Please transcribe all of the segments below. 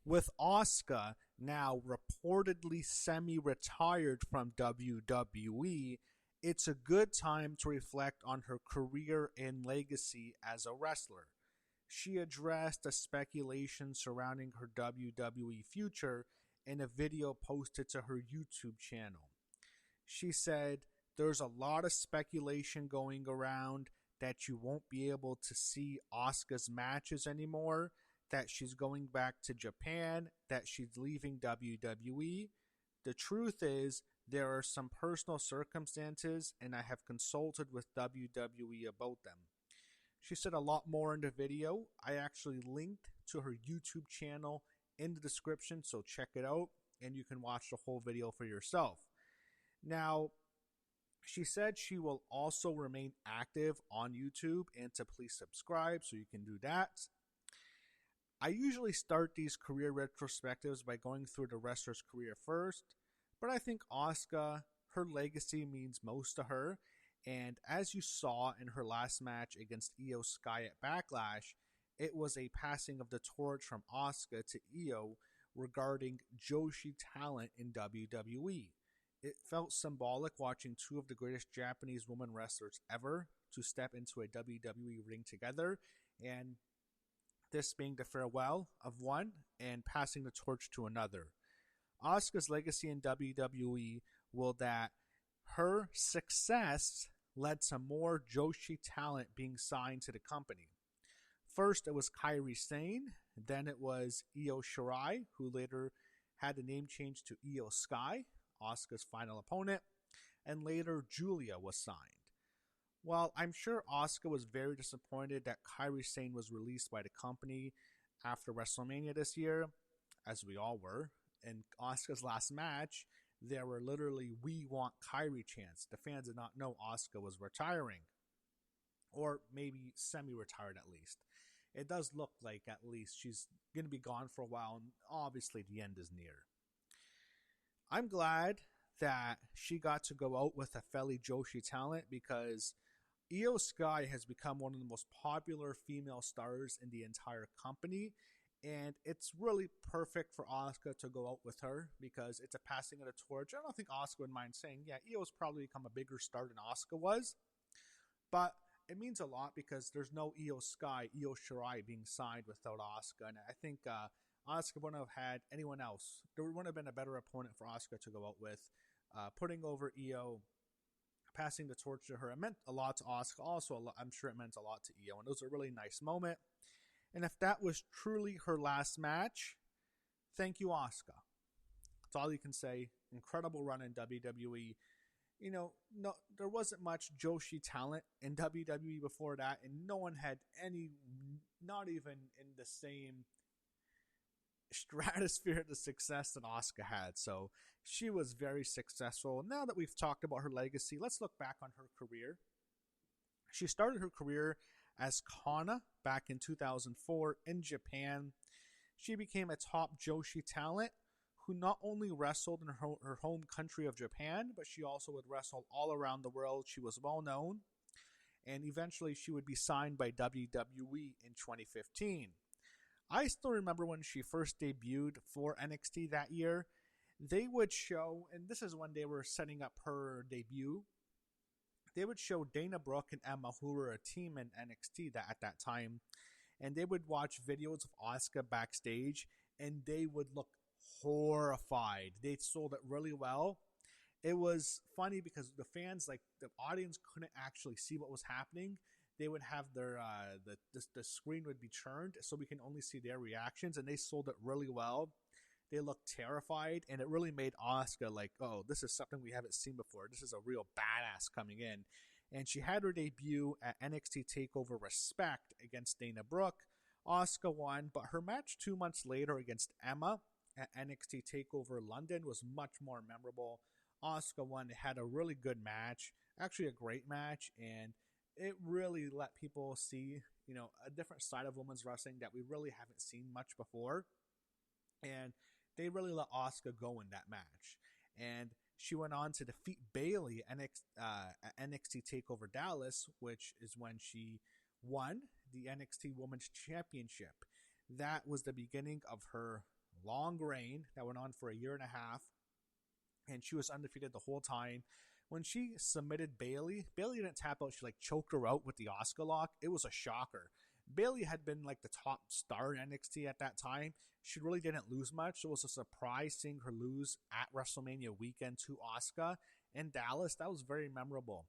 With Asuka now reportedly semi-retired from WWE, it's a good time to reflect on her career and legacy as a wrestler. She addressed the speculation surrounding her WWE future in a video posted to her YouTube channel. She said, "There's a lot of speculation going around that you won't be able to see Asuka's matches anymore, that she's going back to Japan, that she's leaving WWE. The truth is, there are some personal circumstances, and I have consulted with WWE about them." She said a lot more in the video. I actually linked to her YouTube channel in the description, so check it out, and you can watch the whole video for yourself. Now, she said she will also remain active on YouTube and to please subscribe, so you can do that. I usually start these career retrospectives by going through the wrestler's career first, but I think Asuka, her legacy means most to her, and as you saw in her last match against Io Sky at Backlash, it was a passing of the torch from Asuka to Io regarding Joshi talent in WWE. It felt symbolic watching two of the greatest Japanese women wrestlers ever to step into a WWE ring together, and this being the farewell of one and passing the torch to another. Asuka's legacy in WWE will that her success led to more Joshi talent being signed to the company. First, it was Kairi Sane, then it was Io Shirai, who later had the name changed to Io Sky, Asuka's final opponent, and later Julia was signed. While I'm sure Asuka was very disappointed that Kairi Sane was released by the company after WrestleMania this year, as we all were, in Asuka's last match, there were literally "We want Kairi" chants. The fans did not know Asuka was retiring, or maybe semi-retired at least. It does look like at least she's going to be gone for a while, and obviously the end is near. I'm glad that she got to go out with a felly Joshi talent because Io Sky has become one of the most popular female stars in the entire company, and it's really perfect for Asuka to go out with her because it's a passing of the torch. I don't think Asuka would mind saying, yeah, Io's probably become a bigger star than Asuka was, but it means a lot because there's no Io Sky, Io Shirai being signed without Asuka, and I think Asuka wouldn't have had anyone else. There wouldn't have been a better opponent for Asuka to go out with. Putting over Io, passing the torch to her, it meant a lot to Asuka. Also, I'm sure it meant a lot to Io, and it was a really nice moment. And if that was truly her last match, thank you, Asuka. That's all you can say. Incredible run in WWE. You know, no, there wasn't much Joshi talent in WWE before that, and no one had any, not even in the same stratosphere of the success that Asuka had. So she was very successful. Now that we've talked about her legacy, let's look back on her career. She started her career as Kana back in 2004 in Japan. She became a top Joshi talent who not only wrestled in her home country of Japan, but she also would wrestle all around the world. She was well known, and eventually she would be signed by WWE in 2015. I still remember when she first debuted for NXT that year. They would show, and this is when they were setting up her debut, they would show Dana Brooke and Emma, who were a team in NXT at that time, and they would watch videos of Asuka backstage, and they would look horrified. They sold it really well. It was funny because the fans, like the audience, couldn't actually see what was happening. They would have their the screen would be churned, so we can only see their reactions, and they sold it really well. They looked terrified, and it really made Asuka like, oh, this is something we haven't seen before. This is a real badass coming in. And she had her debut at NXT TakeOver Respect against Dana Brooke. Asuka won, but her match 2 months later against Emma at NXT TakeOver London was much more memorable. Asuka won. It had a really good match, actually a great match, and it really let people see, you know, a different side of women's wrestling that we really haven't seen much before. And they really let Asuka go in that match. And she went on to defeat Bayley at NXT TakeOver Dallas, which is when she won the NXT Women's Championship. That was the beginning of her long reign that went on for a year and a half, and she was undefeated the whole time. When she submitted Bayley didn't tap out. She like choked her out with the Asuka lock. It was a shocker. Bayley had been like the top star in NXT at that time. She really didn't lose much. So it was a surprise seeing her lose at WrestleMania weekend to Asuka in Dallas. That was very memorable.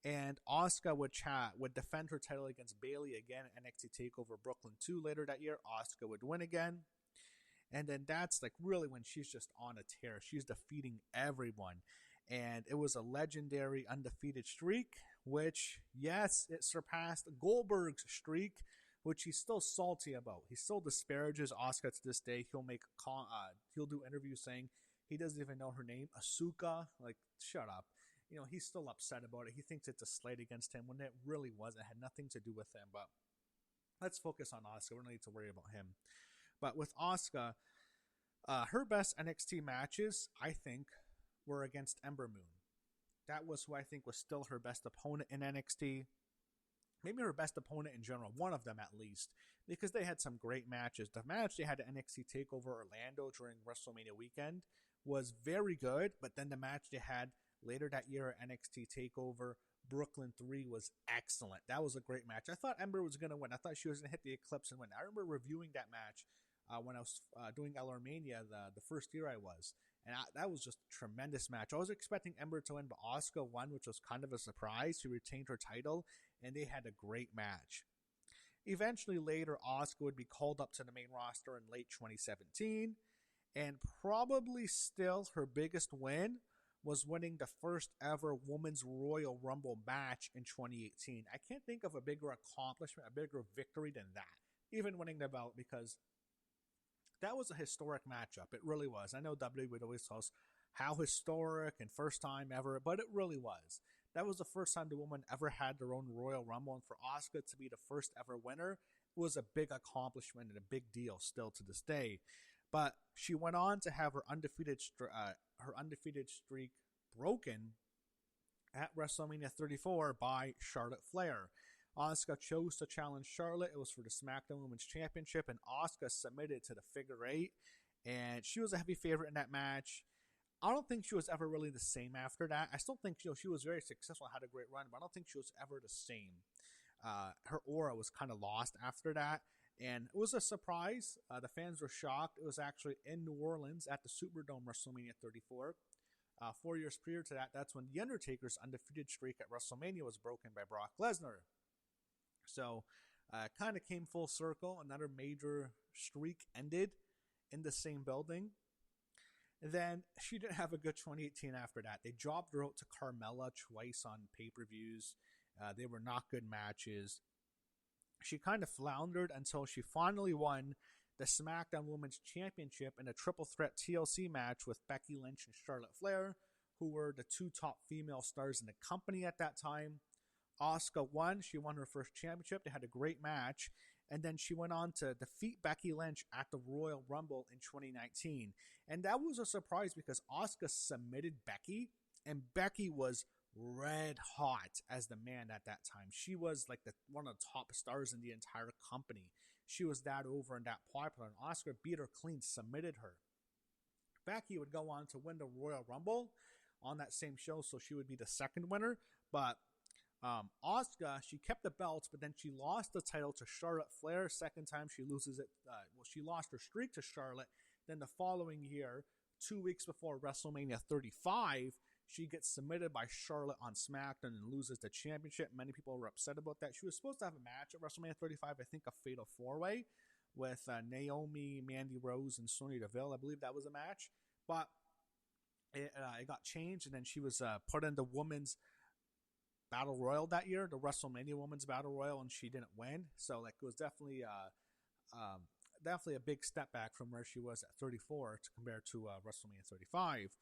And Asuka would defend her title against Bayley again at NXT TakeOver Brooklyn 2 later that year. Asuka would win again. And then that's like really when she's just on a tear. She's defeating everyone. And it was a legendary undefeated streak, which, yes, it surpassed Goldberg's streak, which he's still salty about. He still disparages Asuka to this day. He'll do interviews saying he doesn't even know her name, Asuka. Like, shut up. He's still upset about it. He thinks it's a slight against him when it really wasn't. It had nothing to do with him. But let's focus on Asuka. We don't need to worry about him. But with Asuka, her best NXT matches, I think, were against Ember Moon. That was who I think was still her best opponent in NXT. Maybe her best opponent in general, one of them at least, because they had some great matches. The match they had at NXT TakeOver Orlando during WrestleMania weekend was very good, but then the match they had later that year at NXT TakeOver Brooklyn 3 was excellent. That was a great match. I thought Ember was going to win. I thought she was going to hit the Eclipse and win. I remember reviewing that match when I was doing LRMania the first year I was. And that was just a tremendous match. I was expecting Ember to win, but Asuka won, which was kind of a surprise. She retained her title, and they had a great match. Eventually, later, Asuka would be called up to the main roster in late 2017, and probably still her biggest win was winning the first ever Women's Royal Rumble match in 2018. I can't think of a bigger accomplishment, a bigger victory than that, even winning the belt, because that was a historic matchup. It really was. I know WWE would always tell us how historic and first time ever, but it really was. That was the first time the woman ever had their own Royal Rumble, and for Asuka to be the first ever winner was a big accomplishment and a big deal still to this day. But she went on to have her undefeated streak broken at WrestleMania 34 by Charlotte Flair. Asuka chose to challenge Charlotte. It was for the SmackDown Women's Championship, and Asuka submitted to the figure eight, and she was a heavy favorite in that match. I don't think she was ever really the same after that. I still think she was very successful, had a great run, but I don't think she was ever the same. Her aura was kind of lost after that, and it was a surprise. The fans were shocked. It was actually in New Orleans at the Superdome WrestleMania 34. 4 years prior to that, that's when The Undertaker's undefeated streak at WrestleMania was broken by Brock Lesnar. So, kind of came full circle. Another major streak ended in the same building. Then she didn't have a good 2018 after that. They dropped her out to Carmella twice on pay-per-views. They were not good matches. She kind of floundered until she finally won the SmackDown Women's Championship in a triple threat TLC match with Becky Lynch and Charlotte Flair, who were the two top female stars in the company at that time. Asuka won. She won her first championship. They had a great match. And then she went on to defeat Becky Lynch at the Royal Rumble in 2019. And that was a surprise because Asuka submitted Becky, and Becky was red hot as the man at that time. She was like one of the top stars in the entire company. She was that over and that popular, and Asuka beat her clean, submitted her. Becky would go on to win the Royal Rumble on that same show, so she would be the second winner. But Asuka, she kept the belts, but then she lost the title to Charlotte Flair. Second time she loses it. She lost her streak to Charlotte. Then the following year, 2 weeks before WrestleMania 35, she gets submitted by Charlotte on SmackDown and loses the championship. Many people were upset about that. She was supposed to have a match at WrestleMania 35, I think a fatal four-way with Naomi, Mandy Rose, and Sonya Deville. I believe that was a match. But it got changed, and then she was put in the Women's Battle Royal that year, the WrestleMania Women's Battle Royal, and she didn't win. So it was definitely a big step back from where she was at 34 to compare to WrestleMania 35.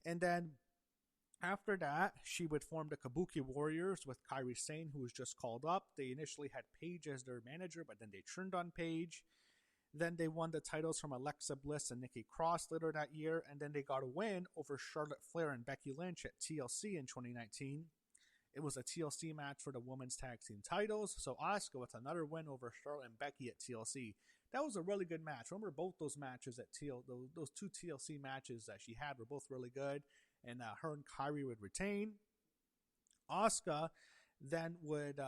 And then after that, she would form the Kabuki Warriors with Kairi Sane, who was just called up. They initially had Paige as their manager, but then they turned on Paige. Then they won the titles from Alexa Bliss and Nikki Cross later that year, and then they got a win over Charlotte Flair and Becky Lynch at TLC in 2019. It was a TLC match for the women's tag team titles, so Asuka with another win over Charlotte and Becky at TLC. That was a really good match. Remember both those matches at those two TLC matches that she had were both really good, and her and Kyrie would retain. Asuka then would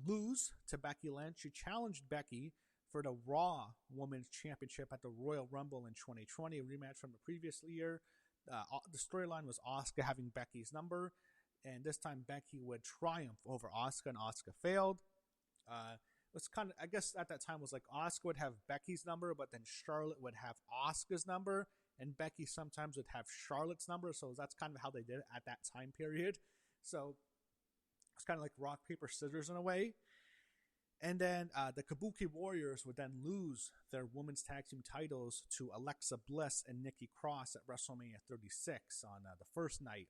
lose to Becky Lynch. She challenged Becky for the Raw Women's Championship at the Royal Rumble in 2020, a rematch from the previous year. The storyline was Asuka having Becky's number, and this time Becky would triumph over Asuka, and Asuka failed. It was kind of, I guess at that time was like Asuka would have Becky's number, but then Charlotte would have Asuka's number, and Becky sometimes would have Charlotte's number. So that's kind of how they did it at that time period. So it's kind of like rock, paper, scissors in a way. And then the Kabuki Warriors would then lose their women's tag team titles to Alexa Bliss and Nikki Cross at WrestleMania 36 on the first night.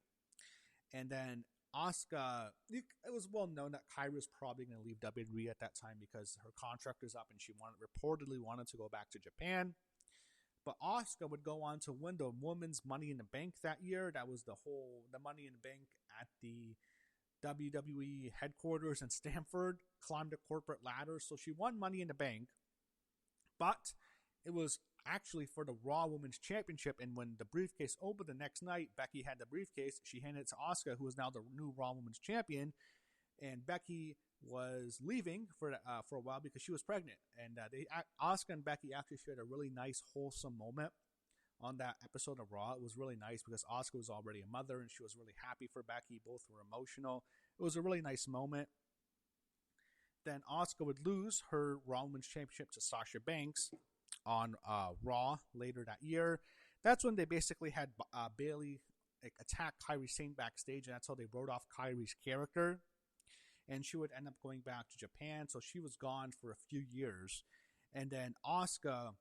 And then Asuka, it was well known that Kyrie was probably going to leave WWE at that time because her contract was up and she reportedly wanted to go back to Japan. But Asuka would go on to win the Women's Money in the Bank that year. That was the Money in the Bank at the WWE headquarters in Stamford, climbed the corporate ladder. So she won Money in the Bank, but it was actually for the Raw Women's Championship. And when the briefcase opened the next night, Becky had the briefcase. She handed it to Asuka, who is now the new Raw Women's Champion. And Becky was leaving for a while because she was pregnant. And Asuka and Becky actually shared a really nice, wholesome moment on that episode of Raw. It was really nice because Asuka was already a mother and she was really happy for Becky. Both were emotional. It was a really nice moment. Then Asuka would lose her Raw Women's Championship to Sasha Banks on Raw later that year. That's when they basically had Bayley attack Kairi Sane backstage, and that's how they wrote off Kairi's character. And she would end up going back to Japan, so she was gone for a few years. And then Asuka,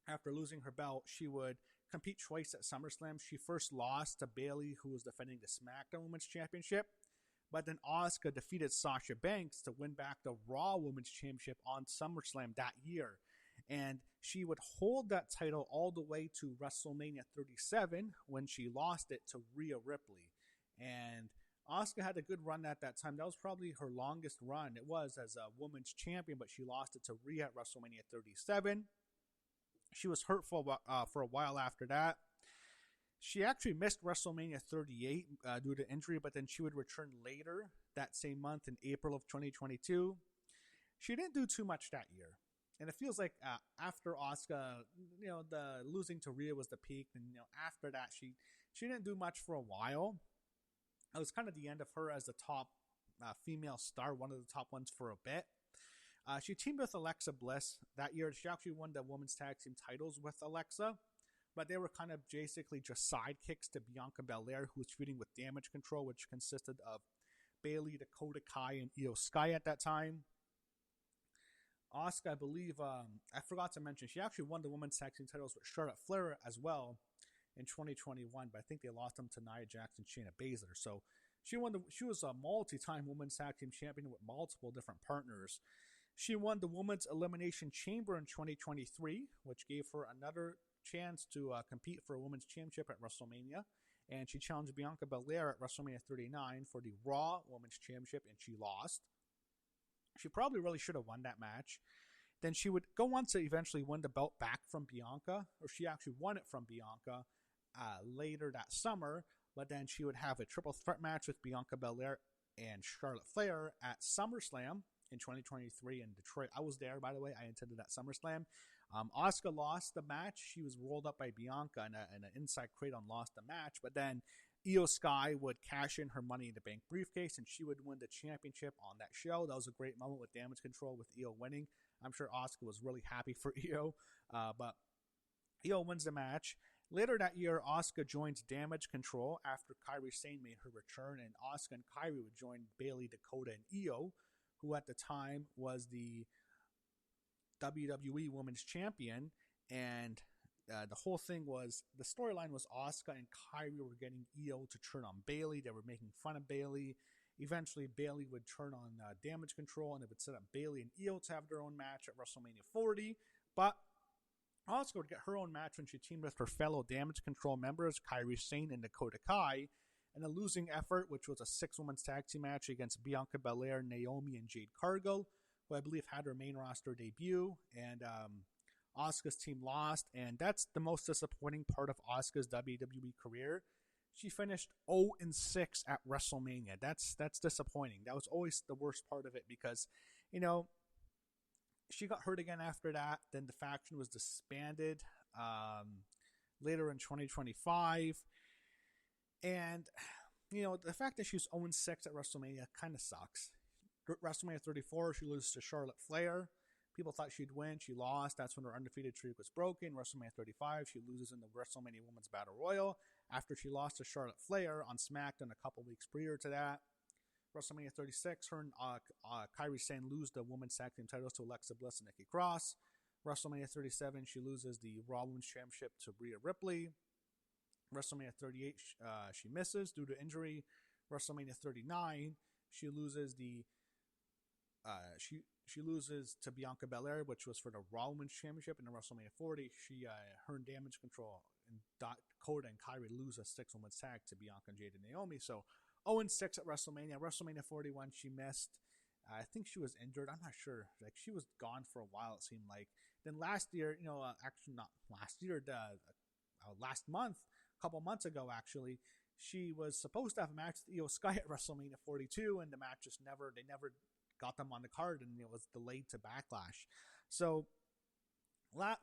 after losing her belt, she would compete twice at SummerSlam. She first lost to Bayley, who was defending the SmackDown Women's Championship. But then Asuka defeated Sasha Banks to win back the Raw Women's Championship on SummerSlam that year. And she would hold that title all the way to WrestleMania 37 when she lost it to Rhea Ripley. And Asuka had a good run at that time. That was probably her longest run. It was as a women's champion, but she lost it to Rhea at WrestleMania 37. She was hurt for a while after that. She actually missed WrestleMania 38 due to injury, but then she would return later that same month in April of 2022. She didn't do too much that year. And it feels like after Asuka, the losing to Rhea was the peak. And, after that, she didn't do much for a while. It was kind of the end of her as the top female star, one of the top ones for a bit. She teamed with Alexa Bliss that year. She actually won the women's tag team titles with Alexa, but they were kind of basically just sidekicks to Bianca Belair, who was feuding with Damage Control, which consisted of Bayley, Dakota Kai, and Io Sky at that time. Asuka, I believe, I forgot to mention, she actually won the women's tag team titles with Charlotte Flair as well in 2021, but I think they lost them to Nia Jax and Shayna Baszler. So she was a multi-time women's tag team champion with multiple different partners. She won the Women's Elimination Chamber in 2023, which gave her another chance to compete for a women's championship at WrestleMania. And she challenged Bianca Belair at WrestleMania 39 for the Raw Women's Championship, and she lost. She probably really should have won that match. Then she would go on to eventually win the belt back from Bianca, or she actually won it from Bianca later that summer. But then she would have a triple threat match with Bianca Belair and Charlotte Flair at SummerSlam in 2023 in Detroit. I was there, by the way. I attended that SummerSlam. Asuka lost the match. She was rolled up by Bianca, and an inside Kraton lost the match. But then Io Sky would cash in her Money in the Bank briefcase, and she would win the championship on that show. That was a great moment with Damage Control with Io winning. I'm sure Asuka was really happy for Io, but Io wins the match. Later that year, Asuka joins Damage Control after Kairi Sane made her return, and Asuka and Kairi would join Bayley, Dakota, and Io, who at the time was the WWE Women's Champion. And the whole thing was, the storyline was Asuka and Kairi were getting Io to turn on Bayley. They were making fun of Bayley. Eventually, Bayley would turn on Damage Control, and it would set up Bayley and Io to have their own match at WrestleMania 40. But Asuka would get her own match when she teamed with her fellow Damage Control members, Kairi Sane and Dakota Kai, in a losing effort, which was a 6-women's tag team match against Bianca Belair, Naomi, and Jade Cargill, who I believe had her main roster debut. And Asuka's team lost, and that's the most disappointing part of Asuka's WWE career. She finished 0-6 at WrestleMania. That's disappointing. That was always the worst part of it because, you know, she got hurt again after that. Then the faction was disbanded later in 2025. And, you know, the fact that she was 0-6 at WrestleMania kind of sucks. WrestleMania 34, she loses to Charlotte Flair. People thought she'd win. She lost. That's when her undefeated streak was broken. WrestleMania 35, she loses in the WrestleMania Women's Battle Royal after she lost to Charlotte Flair on SmackDown a couple weeks prior to that. WrestleMania 36, her and Kairi Sane lose the Women's Tag Team titles to Alexa Bliss and Nikki Cross. WrestleMania 37, she loses the Raw Women's Championship to Rhea Ripley. WrestleMania 38, she misses due to injury. WrestleMania 39, she loses she loses to Bianca Belair, which was for the Raw Women's Championship. And in WrestleMania 40, her and Damage Control and Dakota and Kairi lose a 6-women's tag to Bianca and Jade and Naomi. So 0-6 at WrestleMania. WrestleMania 41, she missed. I think she was injured. I'm not sure. Like, she was gone for a while, it seemed like. Then last year, actually not last year, last month, a couple months ago, actually, she was supposed to have a match with Io Sky at WrestleMania 42, and the match just never got them on the card, and it was delayed to Backlash. So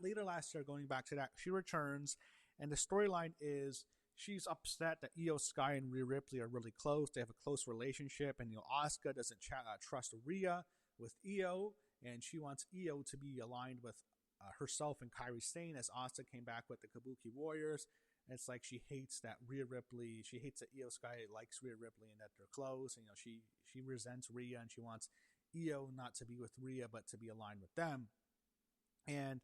later last year, going back to that, she returns, and the storyline is she's upset that Io Sky and Rhea Ripley are really close. They have a close relationship, and Asuka doesn't trust Rhea with Io, and she wants Io to be aligned with herself and Kairi Sane as Asuka came back with the Kabuki Warriors. And it's like she hates that she hates that Io Sky likes Rhea Ripley and that they're close. And, she resents Rhea, and she wants Io not to be with Rhea, but to be aligned with them. And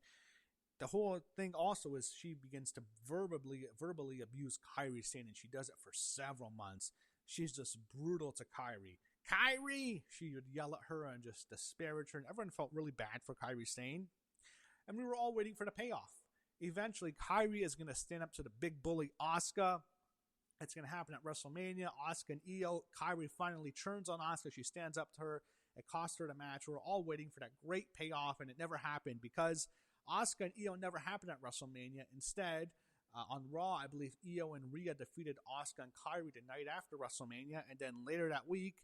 the whole thing also is she begins to verbally abuse Kairi Sane, and she does it for several months. She's just brutal to Kairi. Kairi! She would yell at her and just disparage her, and everyone felt really bad for Kairi Sane. And we were all waiting for the payoff. Eventually, Kairi is going to stand up to the big bully Asuka. It's going to happen at WrestleMania. Asuka and Io. Kairi finally turns on Asuka. She stands up to her. It cost her the match. We're all waiting for that great payoff, and it never happened because Asuka and Io never happened at WrestleMania. Instead, on Raw, I believe Io and Rhea defeated Asuka and Kairi the night after WrestleMania, and then later that week,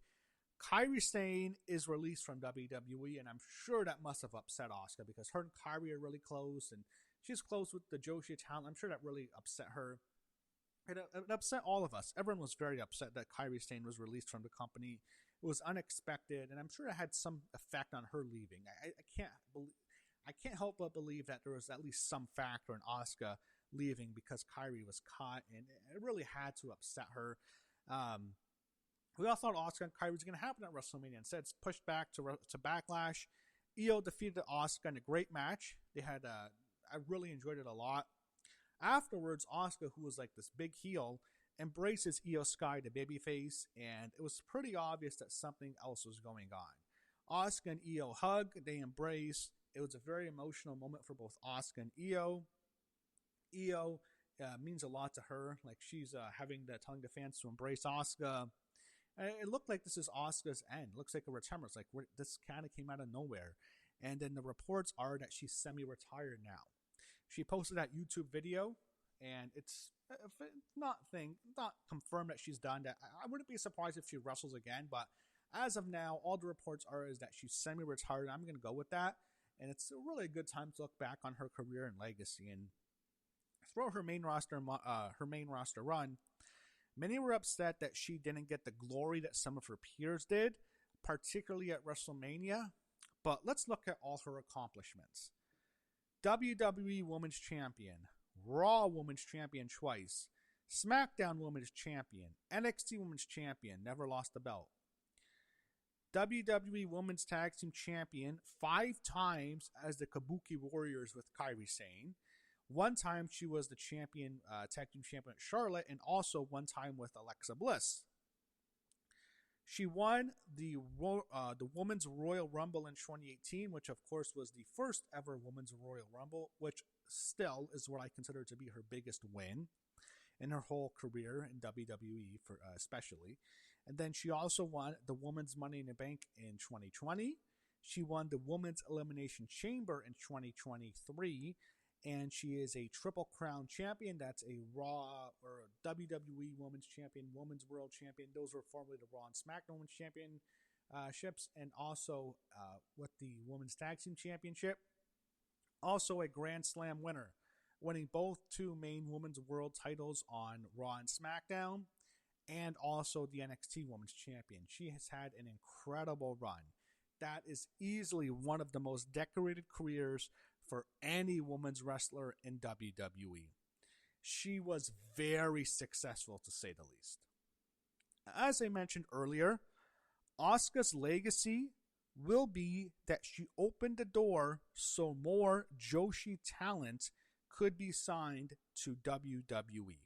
Kairi Sane is released from WWE, and I'm sure that must have upset Asuka because her and Kairi are really close, and she's close with the Joshi talent. I'm sure that really upset her. It upset all of us. Everyone was very upset that Kairi Sane was released from the company. It was unexpected, and I'm sure it had some effect on her leaving. I can't help but believe that there was at least some factor in Asuka leaving because Kairi was caught, and it really had to upset her. We all thought Asuka and Kairi was going to happen at WrestleMania. Instead, it's pushed back to Backlash. Io defeated Asuka in a great match. I really enjoyed it a lot. Afterwards, Asuka, who was like this big heel, embraces Io Sky, the babyface, and it was pretty obvious that something else was going on. Asuka and Io hug, they embrace. It was a very emotional moment for both Asuka and Io. Io means a lot to her. Like, she's telling the fans to embrace Asuka. It looked like this is Asuka's end. It looks like a retirement. It's like this kind of came out of nowhere. And then the reports are that she's semi-retired now. She posted that YouTube video, and it's not confirmed that she's done that. I wouldn't be surprised if she wrestles again, but as of now, all the reports are is that she's semi-retired. I'm going to go with that, and it's really a good time to look back on her career and legacy. And throughout her main roster run, many were upset that she didn't get the glory that some of her peers did, particularly at WrestleMania. But let's look at all her accomplishments. WWE Women's Champion, Raw Women's Champion twice, SmackDown Women's Champion, NXT Women's Champion, never lost the belt. WWE Women's Tag Team Champion 5 times as the Kabuki Warriors with Kairi Sane. 1 time she was the champion, tag team champion at Charlotte, and also 1 time with Alexa Bliss. She won the Women's Royal Rumble in 2018, which of course was the first ever Women's Royal Rumble, which still is what I consider to be her biggest win in her whole career in WWE, especially. And then she also won the Women's Money in the Bank in 2020. She won the Women's Elimination Chamber in 2023, and she is a Triple Crown champion. That's a Raw or a WWE Women's Champion, Women's World Champion. Those were formerly the Raw and SmackDown Women's Championships, and also with the Women's Tag Team Championship. Also a Grand Slam winner, winning both two main Women's World titles on Raw and SmackDown, and also the NXT Women's Champion. She has had an incredible run. That is easily one of the most decorated careers for any women's wrestler in WWE. She was very successful, to say the least. As I mentioned earlier, Asuka's legacy will be that she opened the door so more Joshi talent could be signed to WWE.